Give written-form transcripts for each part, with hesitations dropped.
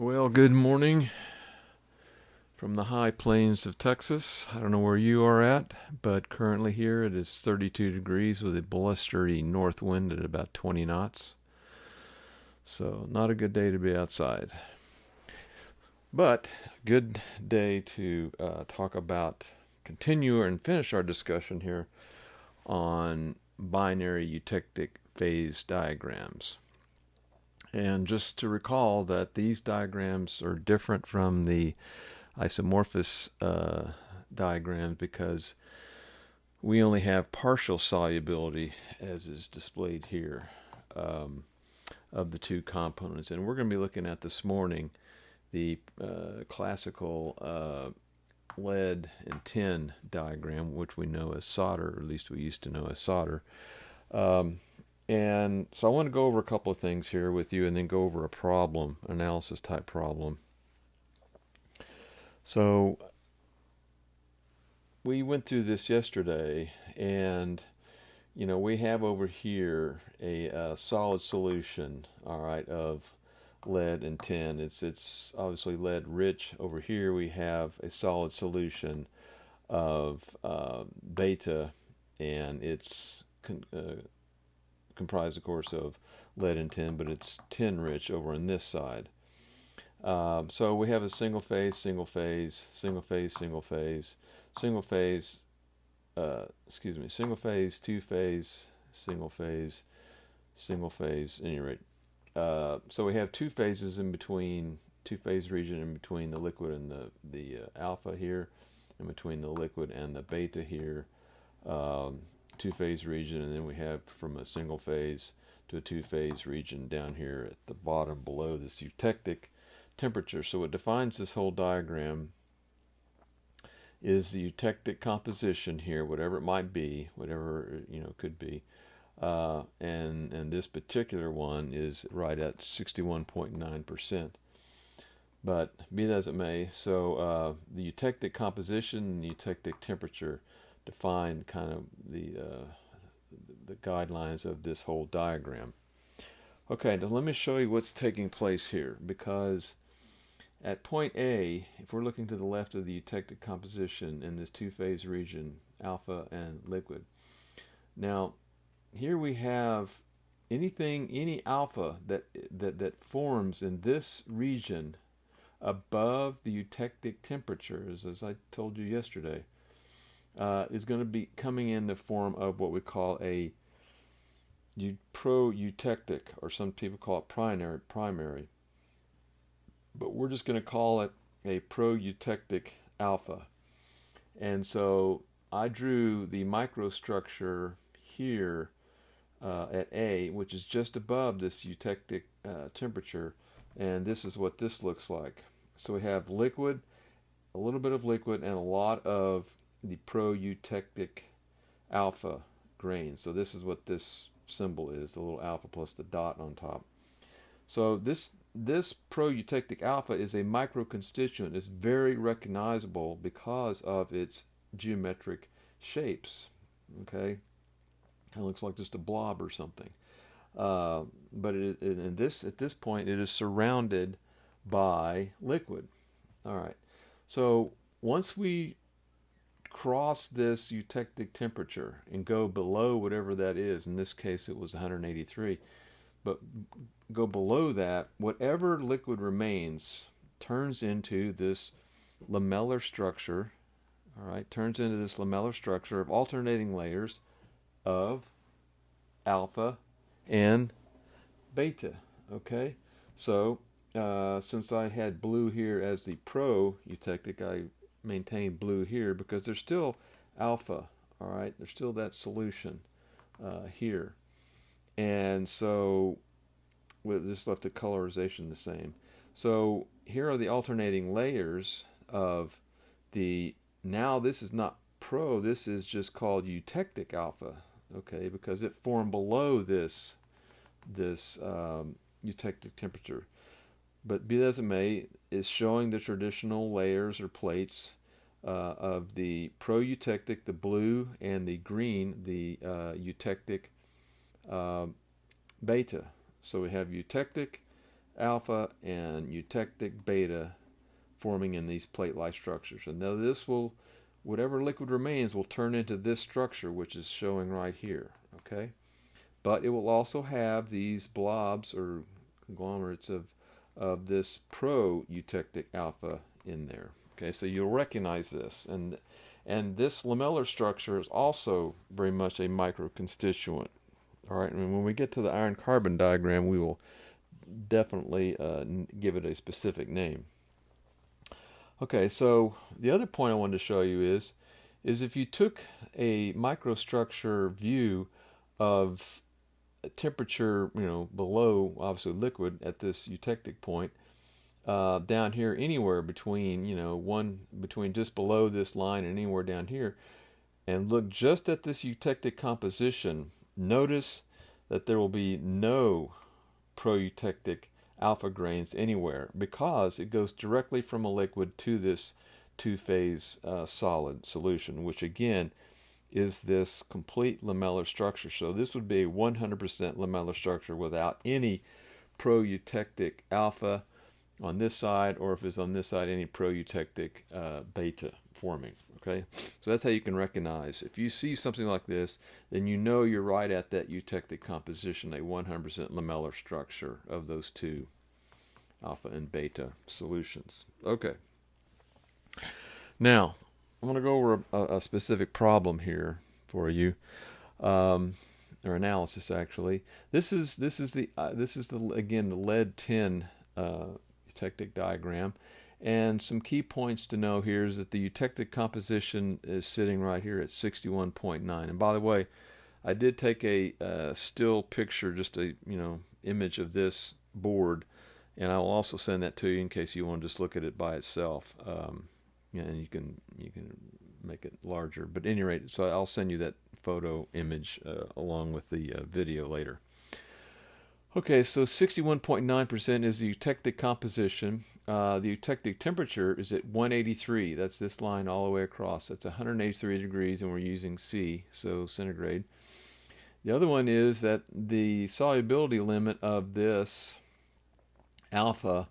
Well, good morning from the high plains of Texas. I don't know where you are at, but currently here it is 32 degrees with a blustery north wind at about 20 knots. So, not a good day to be outside. But, a good day to continue and finish our discussion here on binary eutectic phase diagrams. And just to recall that these diagrams are different from the isomorphous diagrams because we only have partial solubility, as is displayed here, of the two components. And we're going to be looking at this morning the classical lead and tin diagram, which we know as solder, or at least we used to know as solder. And so I want to go over a couple of things here with you and then go over a problem, analysis type problem. So we went through this yesterday, and we have over here a solid solution, all right, of lead and tin. It's obviously lead rich. Over here we have a solid solution of beta, and it's comprised, of course, of lead and tin, but it's tin rich over on this side. So we have a single phase, single phase, single phase, single phase, single phase, single phase, two phase, single phase, single phase, at any rate. So we have two phases in between, two phase region in between the liquid and the alpha here, in between the liquid and the beta here. Two-phase region, and then we have from a single phase to a two-phase region down here at the bottom below this eutectic temperature. So what defines this whole diagram is the eutectic composition here, whatever it might be, whatever could be, and this particular one is right at 61.9%. But be that as it may, so the eutectic composition and the eutectic temperature define kind of the guidelines of this whole diagram. Okay, now let me show you what's taking place here, because at point A, if we're looking to the left of the eutectic composition in this two-phase region, alpha and liquid. Now, here we have any alpha that forms in this region above the eutectic temperatures, as I told you yesterday, is going to be coming in the form of what we call a pro-eutectic, or some people call it primary. But we're just going to call it a pro-eutectic alpha. And so I drew the microstructure here at A, which is just above this eutectic temperature, and this is what this looks like. So we have liquid, a little bit of liquid, and a lot of the pro-eutectic alpha grain. So this is what this symbol is, the little alpha plus the dot on top. So this pro-eutectic alpha is a microconstituent. It's very recognizable because of its geometric shapes. Okay, kind of looks like just a blob or something. But at this point, it is surrounded by liquid. All right. So once we cross this eutectic temperature and go below whatever that is, in this case it was 183, but go below that, whatever liquid remains turns into this lamellar structure, all right, turns into this lamellar structure of alternating layers of alpha and beta. Okay, so since I had blue here as the pro-eutectic, I maintain blue here because there's still alpha, all right, there's still that solution here, and so we just left the colorization the same. So here are the alternating layers of the, now this is not pro, this is just called eutectic alpha, okay, because it formed below this eutectic temperature. But be that as it may, is showing the traditional layers or plates of the pro-eutectic, the blue, and the green, the eutectic beta. So we have eutectic, alpha and eutectic beta forming in these plate-like structures. And now this will, whatever liquid remains, will turn into this structure, which is showing right here. Okay, but it will also have these blobs or conglomerates of this pro-eutectic alpha in there. Okay, so you'll recognize this, and this lamellar structure is also very much a microconstituent. All right, and when we get to the iron carbon diagram, we will definitely give it a specific name. Okay, so the other point I wanted to show you is if you took a microstructure view of a temperature, below obviously liquid at this eutectic point, down here anywhere between, between just below this line and anywhere down here, and look just at this eutectic composition, notice that there will be no pro-eutectic alpha grains anywhere because it goes directly from a liquid to this two-phase solid solution, which again is this complete lamellar structure. So this would be a 100% lamellar structure without any pro-eutectic alpha on this side, or if it's on this side, any pro-eutectic beta forming. Okay, so that's how you can recognize. If you see something like this, then you know you're right at that eutectic composition, a 100% lamellar structure of those two alpha and beta solutions. Okay, now I'm going to go over a specific problem here for you, or analysis actually. This is the again the lead tin eutectic diagram, and some key points to know here is that the eutectic composition is sitting right here at 61.9. And by the way, I did take a still picture, just a image of this board, and I will also send that to you in case you want to just look at it by itself. And you can make it larger. But at any rate, so I'll send you that photo image along with the video later. Okay, so 61.9% is the eutectic composition. The eutectic temperature is at 183. That's this line all the way across. That's 183 degrees, and we're using C, so centigrade. The other one is that the solubility limit of this alpha,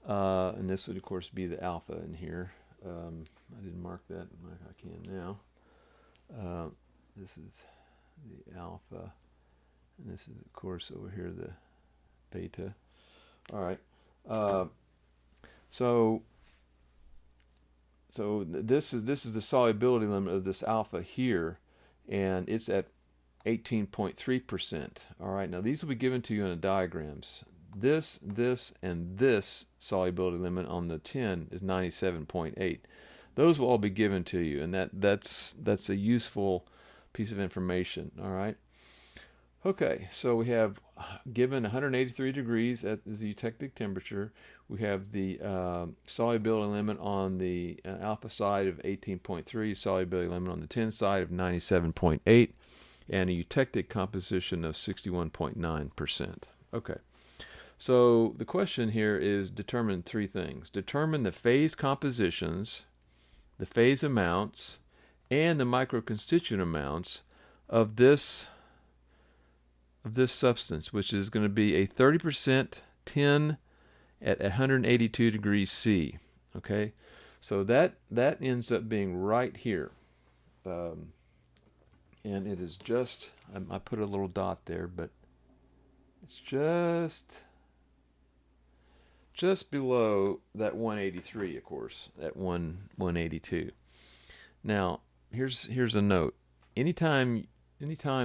and this would of course be the alpha in here. I didn't mark that, I can now. This is the alpha, and this is of course over here the beta. All right, so this is the solubility limit of this alpha here, and it's at 18.3%. All right, now these will be given to you in the diagrams. This, and this solubility limit on the tin is 97.8. Those will all be given to you, and that's a useful piece of information. All right. Okay, so we have given 183 degrees at the eutectic temperature. We have the solubility limit on the alpha side of 18.3, solubility limit on the tin side of 97.8, and a eutectic composition of 61.9%. Okay. So the question here is determine three things. Determine the phase compositions, the phase amounts, and the microconstituent amounts of this substance, which is going to be a 30% tin at 182 degrees C. Okay, so that ends up being right here, and it is just, I put a little dot there, but it's just below that 183, of course, at 182. Now, here's a note. Anytime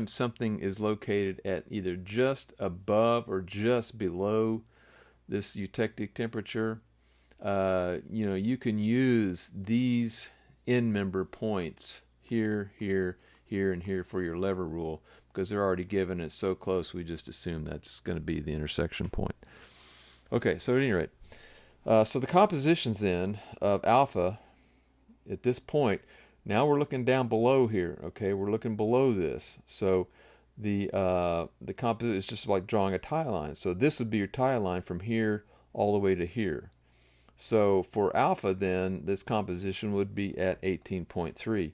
something is located at either just above or just below this eutectic temperature, you can use these end member points here, here, here, and here for your lever rule, because they're already given. It's so close, we just assume that's going to be the intersection point. Okay, so at any rate, so the compositions then of alpha at this point, now we're looking down below here. Okay, we're looking below this. So the composite is just like drawing a tie line. So this would be your tie line from here all the way to here. So for alpha then, this composition would be at 18.3.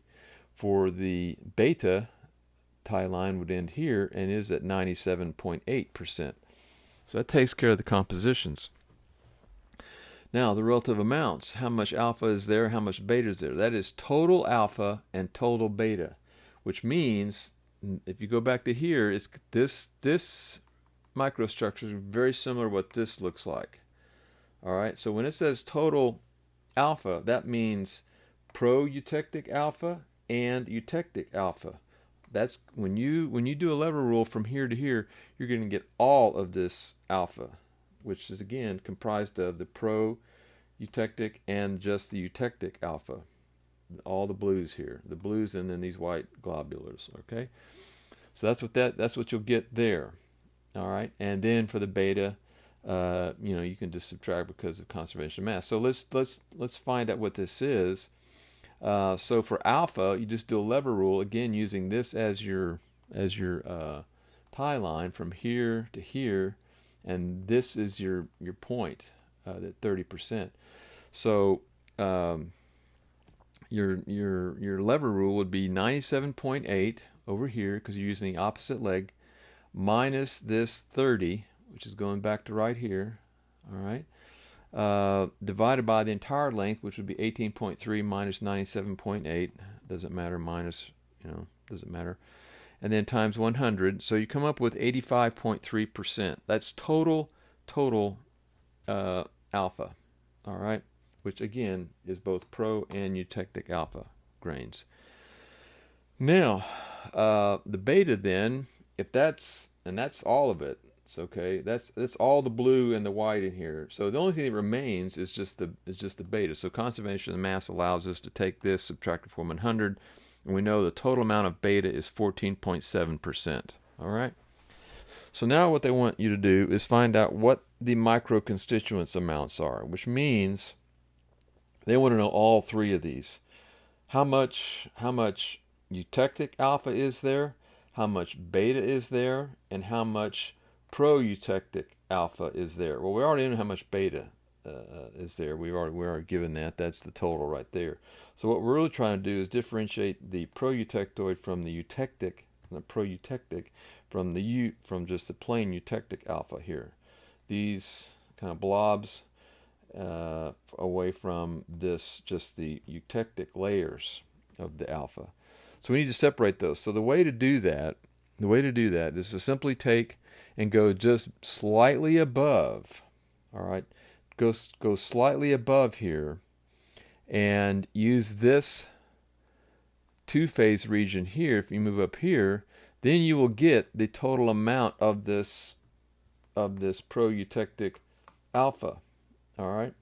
For the beta, tie line would end here and is at 97.8%. So that takes care of the compositions. Now, the relative amounts, how much alpha is there, how much beta is there. That is total alpha and total beta, which means, if you go back to here, it's this microstructure is very similar to what this looks like. All right, so when it says total alpha, that means pro-eutectic alpha and eutectic alpha. That's when you do a lever rule from here to here, you're going to get all of this alpha, which is again comprised of the pro-eutectic and just the eutectic alpha. All the blues here, the blues, and then these white globulars. Okay, so that's what you'll get there. All right, and then for the beta, you can just subtract because of conservation of mass. So let's find out what this is. So for alpha, you just do a lever rule again using this as your tie line from here to here, and this is your point, that 30%. So your lever rule would be 97.8 over here because you're using the opposite leg, minus this 30, which is going back to right here. All right. Divided by the entire length, which would be 18.3 minus 97.8. Doesn't matter. Minus, doesn't matter. And then times 100. So you come up with 85.3%. That's total alpha. All right. Which again is both pro and eutectic alpha grains. Now, the beta then, that's all of it. It's okay. That's all the blue and the white in here. So the only thing that remains is just the beta. So conservation of mass allows us to take this, subtract it from 100, and we know the total amount of beta is 14.7%. All right. So now what they want you to do is find out what the microconstituents amounts are, which means they want to know all three of these. How much eutectic alpha is there? How much beta is there? And how much pro-eutectic alpha is there? Well, we already know how much beta is there. We're already given that. That's the total right there. So what we're really trying to do is differentiate the pro-eutectoid from the eutectic, the pro-eutectic from just the plain eutectic alpha here. These kind of blobs away from this, just the eutectic layers of the alpha. So we need to separate those. So the way to do that is to simply take and go just slightly above. All right, go slightly above here, and use this two-phase region here. If you move up here, then you will get the total amount of this pro-eutectic alpha. All right,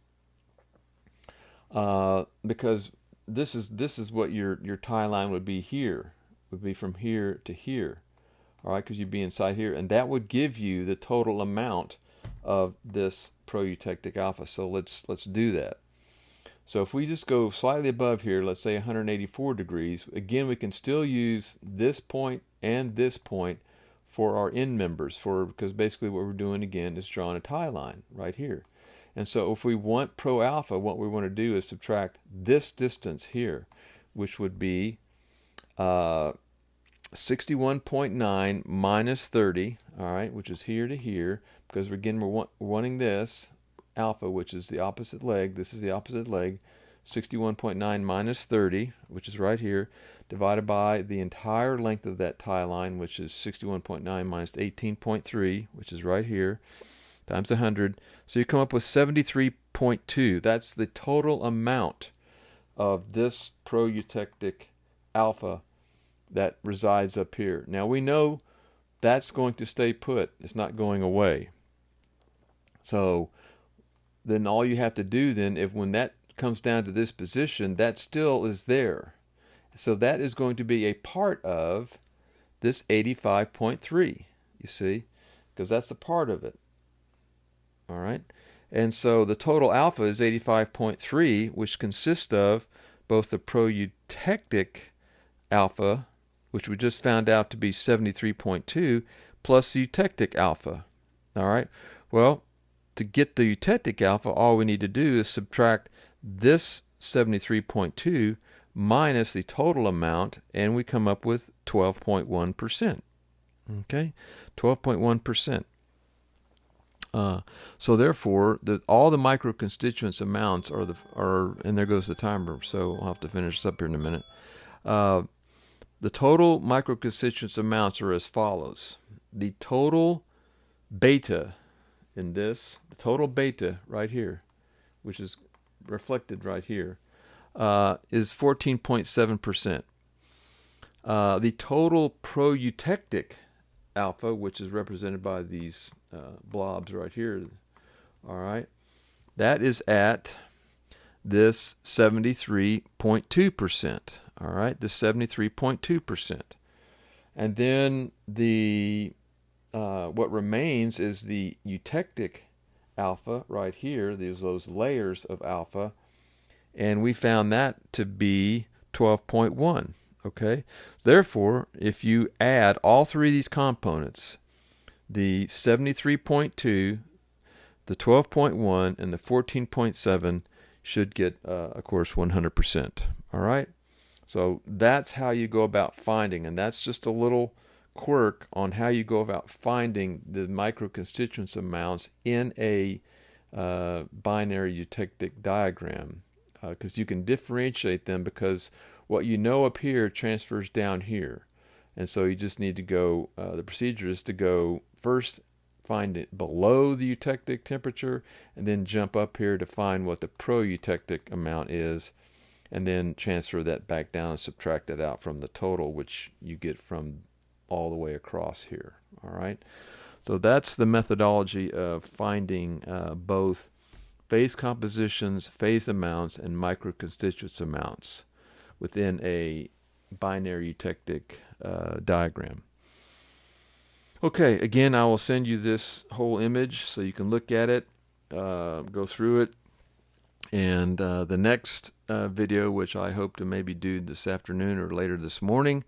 because this is what your tie line would be here. Would be from here to here. All right, because you'd be inside here, and that would give you the total amount of this pro-eutectic alpha. So let's do that. So if we just go slightly above here, let's say 184 degrees, again we can still use this point and this point for our end members, because basically what we're doing again is drawing a tie line right here. And so if we want pro alpha, what we want to do is subtract this distance here, which would be 61.9 minus 30, all right, which is here to here, because again we're wanting this alpha, which is the opposite leg. This is the opposite leg. 61.9 minus 30, which is right here, divided by the entire length of that tie line, which is 61.9 minus 18.3, which is right here, times 100. So you come up with 73.2. That's the total amount of this pro-eutectic alpha that resides up here. Now we know that's going to stay put. It's not going away. So then all you have to do then, if when that comes down to this position, that still is there. So that is going to be a part of this 85.3, you see, because that's a part of it. All right. And so the total alpha is 85.3, which consists of both the pro-eutectic alpha, which we just found out to be 73.2, plus the eutectic alpha. All right. Well, to get the eutectic alpha, all we need to do is subtract this 73.2 minus the total amount, and we come up with 12.1%. Okay, 12.1%. So therefore, all the microconstituents amounts are, and there goes the timer. So I'll have to finish this up here in a minute. The total microconstituents amounts are as follows: the total beta in this, the total beta right here, which is reflected right here, is 14.7%. The total pro-eutectic alpha, which is represented by these blobs right here, all right, that is at this 73.2%. All right, this 73.2%. And then the what remains is the eutectic alpha right here. Those layers of alpha, and we found that to be 12.1. Okay, therefore, if you add all three of these components, the 73.2, the 12.1, and the 14.7 should get, of course, 100%. All right, so that's how you go about finding, and that's just a little quirk on how you go about finding the microconstituents amounts in a binary eutectic diagram, because you can differentiate them, because what you know up here transfers down here. And so you just need to go, the procedure is to go first find it below the eutectic temperature, and then jump up here to find what the pro-eutectic amount is, and then transfer that back down and subtract it out from the total, which you get from all the way across here. All right. So that's the methodology of finding both phase compositions, phase amounts, and microconstituents amounts within a binary eutectic diagram. Okay, again, I will send you this whole image so you can look at it, go through it, and the next video, which I hope to maybe do this afternoon or later this morning,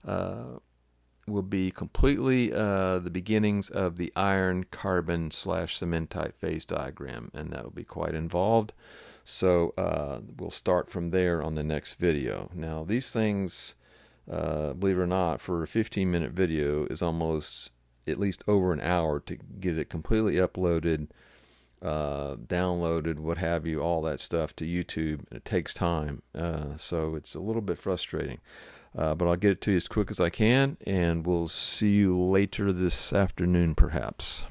will be completely the beginnings of the iron carbon / cementite phase diagram, and that'll be quite involved. So we'll start from there on the next video. Now, these things, believe it or not, for a 15-minute video is almost at least over an hour to get it completely uploaded, downloaded, what have you, all that stuff to YouTube. It takes time, so it's a little bit frustrating. But I'll get it to you as quick as I can, and we'll see you later this afternoon, perhaps.